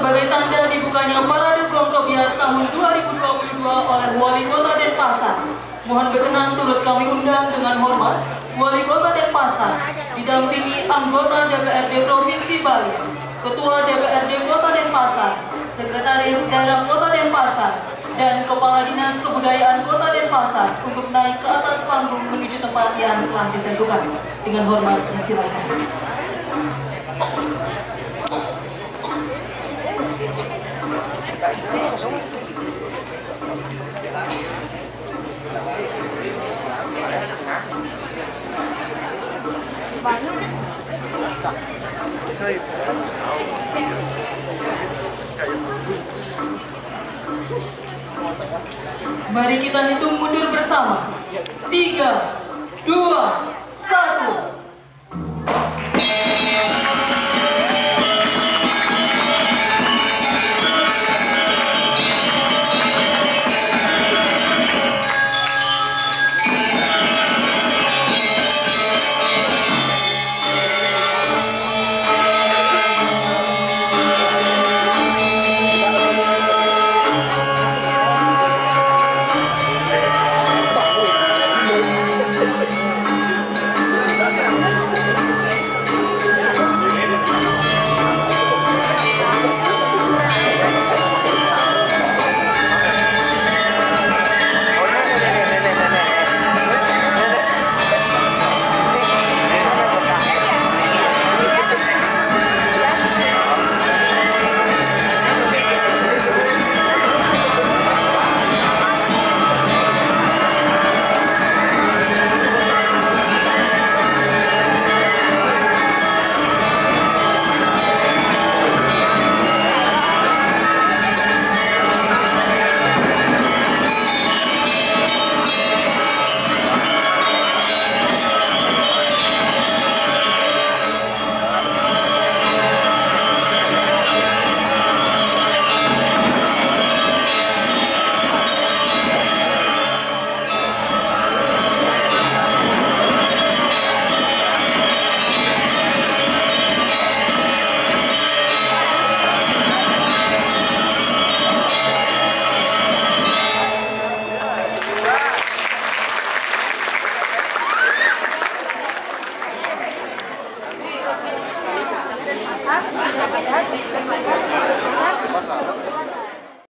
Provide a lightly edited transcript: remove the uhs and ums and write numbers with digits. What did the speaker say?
Sebagai tanda dibukanya Parade Gong Tobiar tahun 2022 oleh Wali Kota Denpasar, mohon berkenan turut kami undang dengan hormat Wali Kota Denpasar, didampingi anggota DPRD Provinsi Bali, Ketua DPRD Kota Denpasar, Sekretaris Daerah Kota Denpasar, dan Kepala Dinas Kebudayaan Kota Denpasar untuk naik ke atas panggung menuju tempat yang telah ditentukan. Dengan hormat disilakan. Mari kita hitung mundur bersama. 3, 2,